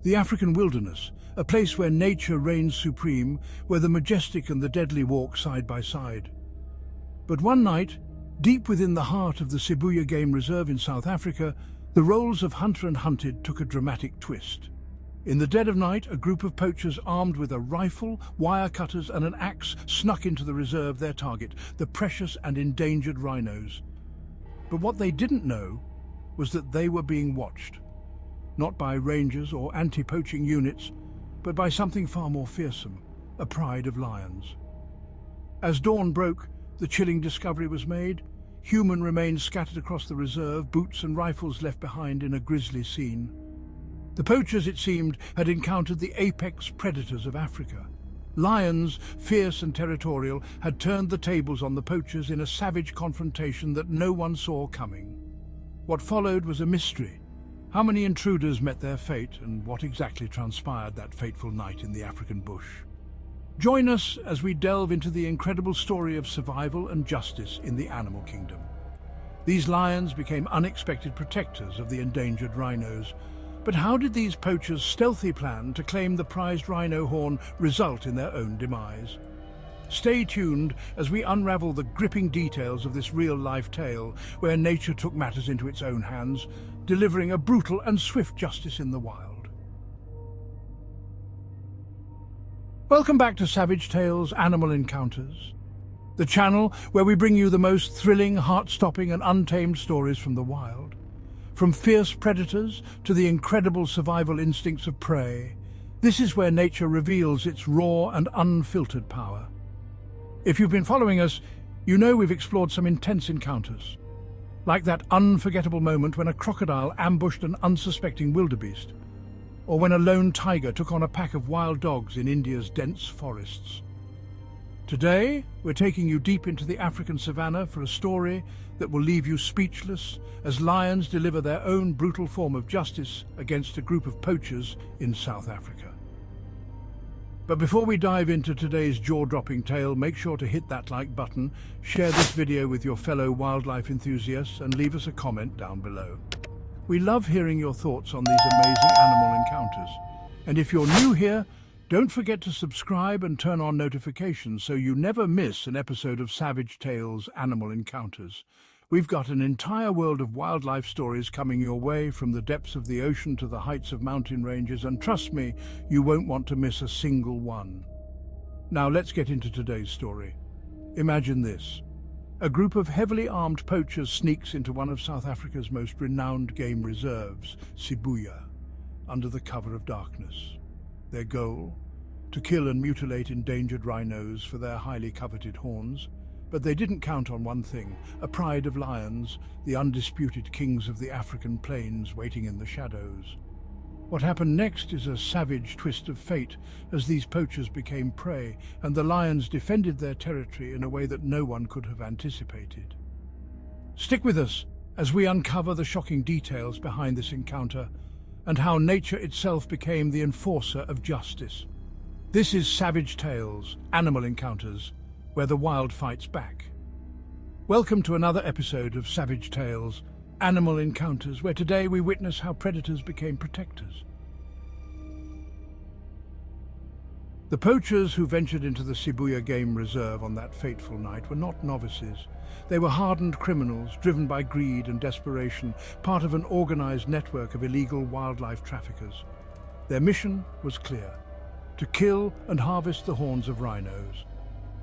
The African wilderness, a place where nature reigns supreme, where the majestic and the deadly walk side by side. But one night, deep within the heart of the Sibuya Game Reserve in South Africa, the roles of hunter and hunted took a dramatic twist. In the dead of night, a group of poachers armed with a rifle, wire cutters and an axe snuck into the reserve, their target, the precious and endangered rhinos. But what they didn't know was that they were being watched, not by rangers or anti-poaching units, but by something far more fearsome, a pride of lions. As dawn broke, the chilling discovery was made. Human remains scattered across the reserve, boots and rifles left behind in a grisly scene. The poachers, it seemed, had encountered the apex predators of Africa. Lions, fierce and territorial, had turned the tables on the poachers in a savage confrontation that no one saw coming. What followed was a mystery. How many intruders met their fate, and what exactly transpired that fateful night in the African bush? Join us as we delve into the incredible story of survival and justice in the animal kingdom. These lions became unexpected protectors of the endangered rhinos. But how did these poachers' stealthy plan to claim the prized rhino horn result in their own demise? Stay tuned as we unravel the gripping details of this real-life tale where nature took matters into its own hands, delivering a brutal and swift justice in the wild. Welcome back to Savage Tales Animal Encounters, the channel where we bring you the most thrilling, heart-stopping and untamed stories from the wild. From fierce predators to the incredible survival instincts of prey, this is where nature reveals its raw and unfiltered power. If you've been following us, you know we've explored some intense encounters, like that unforgettable moment when a crocodile ambushed an unsuspecting wildebeest, or when a lone tiger took on a pack of wild dogs in India's dense forests. Today, we're taking you deep into the African savannah for a story that will leave you speechless as lions deliver their own brutal form of justice against a group of poachers in South Africa. But before we dive into today's jaw-dropping tale, make sure to hit that like button, share this video with your fellow wildlife enthusiasts, and leave us a comment down below. We love hearing your thoughts on these amazing animal encounters. And if you're new here, don't forget to subscribe and turn on notifications so you never miss an episode of Savage Tales Animal Encounters. We've got an entire world of wildlife stories coming your way, from the depths of the ocean to the heights of mountain ranges, and trust me, you won't want to miss a single one. Now let's get into today's story. Imagine this. A group of heavily armed poachers sneaks into one of South Africa's most renowned game reserves, Sibuya, under the cover of darkness. Their goal? To kill and mutilate endangered rhinos for their highly coveted horns. But they didn't count on one thing, a pride of lions, the undisputed kings of the African plains waiting in the shadows. What happened next is a savage twist of fate as these poachers became prey, and the lions defended their territory in a way that no one could have anticipated. Stick with us as we uncover the shocking details behind this encounter and how nature itself became the enforcer of justice. This is Savage Tales, Animal Encounters, where the wild fights back. Welcome to another episode of Savage Tales, Animal Encounters, where today we witness how predators became protectors. The poachers who ventured into the Sibuya Game Reserve on that fateful night were not novices. They were hardened criminals, driven by greed and desperation, part of an organized network of illegal wildlife traffickers. Their mission was clear: to kill and harvest the horns of rhinos.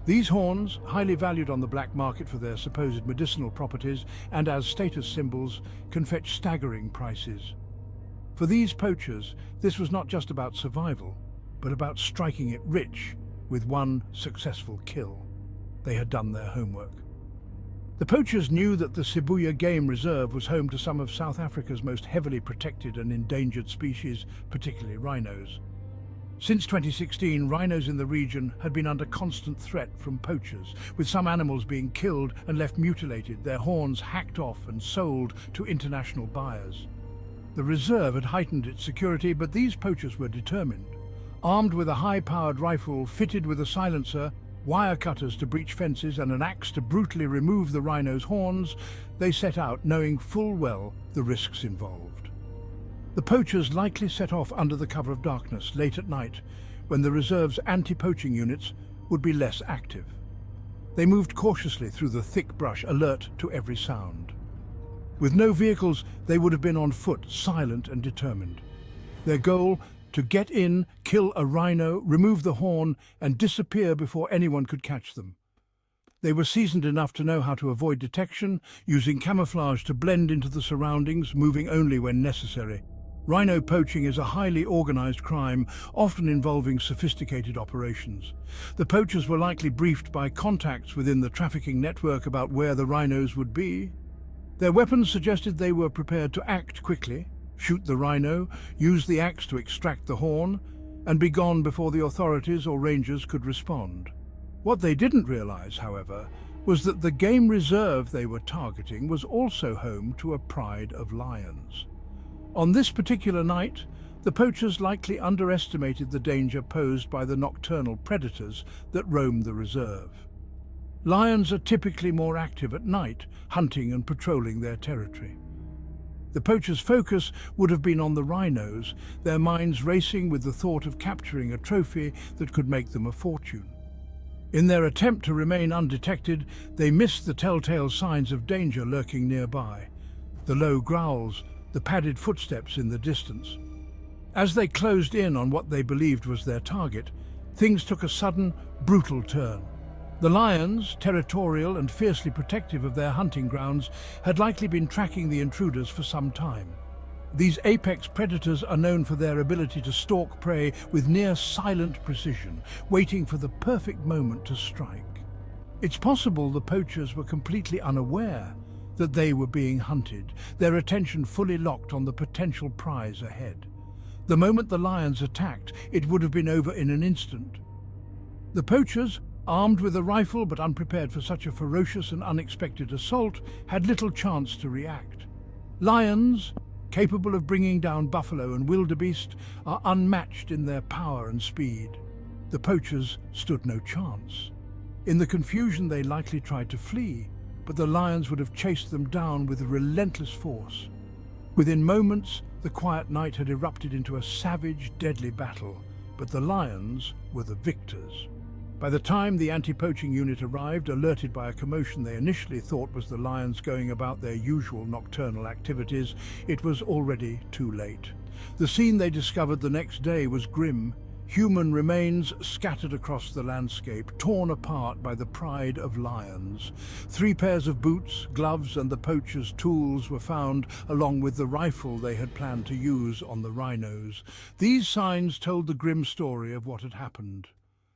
These horns, highly valued on the black market for their supposed medicinal properties and as status symbols, can fetch staggering prices. For these poachers, this was not just about survival, but about striking it rich with one successful kill. They had done their homework. The poachers knew that the Sibuya Game Reserve was home to some of South Africa's most heavily protected and endangered species, particularly rhinos. Since 2016, rhinos in the region had been under constant threat from poachers, with some animals being killed and left mutilated, their horns hacked off and sold to international buyers. The reserve had heightened its security, but these poachers were determined. Armed with a high-powered rifle fitted with a silencer, wire cutters to breach fences and an axe to brutally remove the rhino's horns, they set out knowing full well the risks involved. The poachers likely set off under the cover of darkness late at night, when the reserve's anti-poaching units would be less active. They moved cautiously through the thick brush, alert to every sound. With no vehicles, they would have been on foot, silent and determined. Their goal: to get in, kill a rhino, remove the horn, and disappear before anyone could catch them. They were seasoned enough to know how to avoid detection, using camouflage to blend into the surroundings, moving only when necessary. Rhino poaching is a highly organized crime, often involving sophisticated operations. The poachers were likely briefed by contacts within the trafficking network about where the rhinos would be. Their weapons suggested they were prepared to act quickly, shoot the rhino, use the axe to extract the horn, and be gone before the authorities or rangers could respond. What they didn't realize, however, was that the game reserve they were targeting was also home to a pride of lions. On this particular night, the poachers likely underestimated the danger posed by the nocturnal predators that roam the reserve. Lions are typically more active at night, hunting and patrolling their territory. The poachers' focus would have been on the rhinos, their minds racing with the thought of capturing a trophy that could make them a fortune. In their attempt to remain undetected, they missed the telltale signs of danger lurking nearby: the low growls, the padded footsteps in the distance. As they closed in on what they believed was their target, things took a sudden, brutal turn. The lions, territorial and fiercely protective of their hunting grounds, had likely been tracking the intruders for some time. These apex predators are known for their ability to stalk prey with near-silent precision, waiting for the perfect moment to strike. It's possible the poachers were completely unaware that they were being hunted, their attention fully locked on the potential prize ahead. The moment the lions attacked, it would have been over in an instant. The poachers, armed with a rifle but unprepared for such a ferocious and unexpected assault, had little chance to react. Lions, capable of bringing down buffalo and wildebeest, are unmatched in their power and speed. The poachers stood no chance. In the confusion, they likely tried to flee, but the lions would have chased them down with relentless force. Within moments, the quiet night had erupted into a savage, deadly battle, but the lions were the victors. By the time the anti-poaching unit arrived, alerted by a commotion they initially thought was the lions going about their usual nocturnal activities, it was already too late. The scene they discovered the next day was grim. Human remains scattered across the landscape, torn apart by the pride of lions. 3 pairs of boots, gloves, and the poachers' tools were found, along with the rifle they had planned to use on the rhinos. These signs told the grim story of what had happened.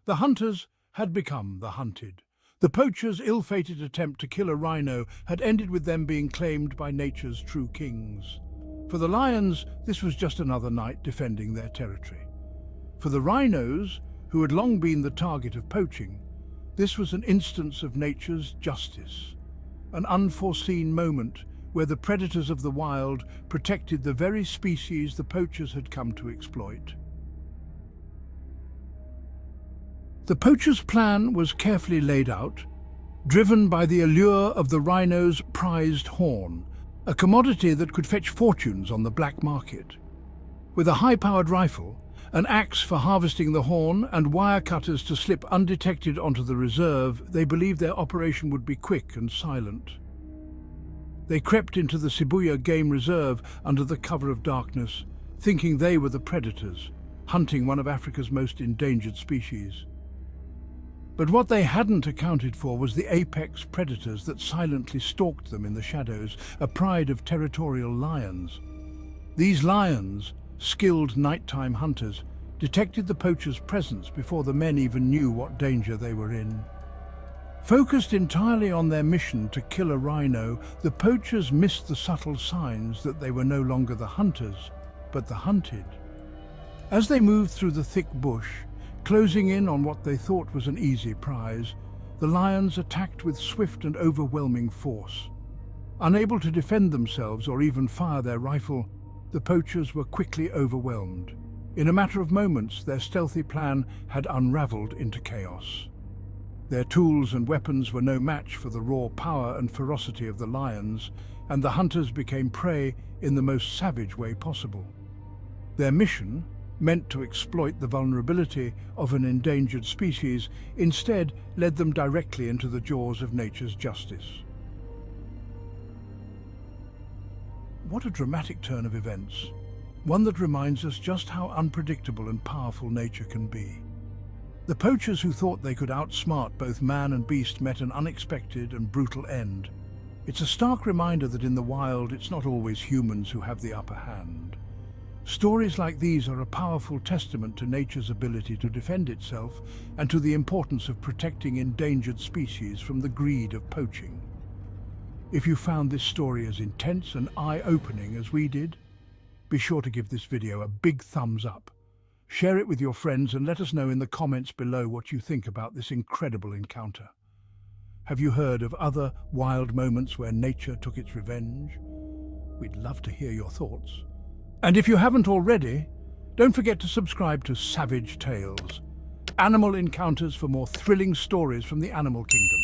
The hunters had become the hunted. The poachers' ill-fated attempt to kill a rhino had ended with them being claimed by nature's true kings. For the lions, this was just another night defending their territory. For the rhinos, who had long been the target of poaching, this was an instance of nature's justice, an unforeseen moment where the predators of the wild protected the very species the poachers had come to exploit. The poachers' plan was carefully laid out, driven by the allure of the rhino's prized horn, a commodity that could fetch fortunes on the black market. With a high-powered rifle, an axe for harvesting the horn, and wire cutters to slip undetected onto the reserve, they believed their operation would be quick and silent. They crept into the Sibuya Game Reserve under the cover of darkness, thinking they were the predators, hunting one of Africa's most endangered species. But what they hadn't accounted for was the apex predators that silently stalked them in the shadows, a pride of territorial lions. These lions, skilled nighttime hunters, detected the poachers' presence before the men even knew what danger they were in. Focused entirely on their mission to kill a rhino, the poachers missed the subtle signs that they were no longer the hunters, but the hunted. As they moved through the thick bush, closing in on what they thought was an easy prize, the lions attacked with swift and overwhelming force. Unable to defend themselves or even fire their rifle, the poachers were quickly overwhelmed. In a matter of moments, their stealthy plan had unraveled into chaos. Their tools and weapons were no match for the raw power and ferocity of the lions, and the hunters became prey in the most savage way possible. Their mission, meant to exploit the vulnerability of an endangered species, instead led them directly into the jaws of nature's justice. What a dramatic turn of events, one that reminds us just how unpredictable and powerful nature can be. The poachers who thought they could outsmart both man and beast met an unexpected and brutal end. It's a stark reminder that in the wild, it's not always humans who have the upper hand. Stories like these are a powerful testament to nature's ability to defend itself and to the importance of protecting endangered species from the greed of poaching. If you found this story as intense and eye-opening as we did, be sure to give this video a big thumbs up. Share it with your friends and let us know in the comments below what you think about this incredible encounter. Have you heard of other wild moments where nature took its revenge? We'd love to hear your thoughts. And if you haven't already, don't forget to subscribe to Savage Tales, Animal Encounters for more thrilling stories from the animal kingdom.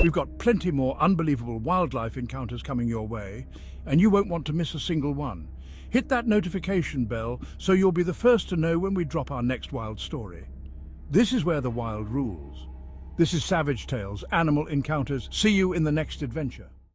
We've got plenty more unbelievable wildlife encounters coming your way, and you won't want to miss a single one. Hit that notification bell so you'll be the first to know when we drop our next wild story. This is where the wild rules. This is Savage Tales, Animal Encounters. See you in the next adventure.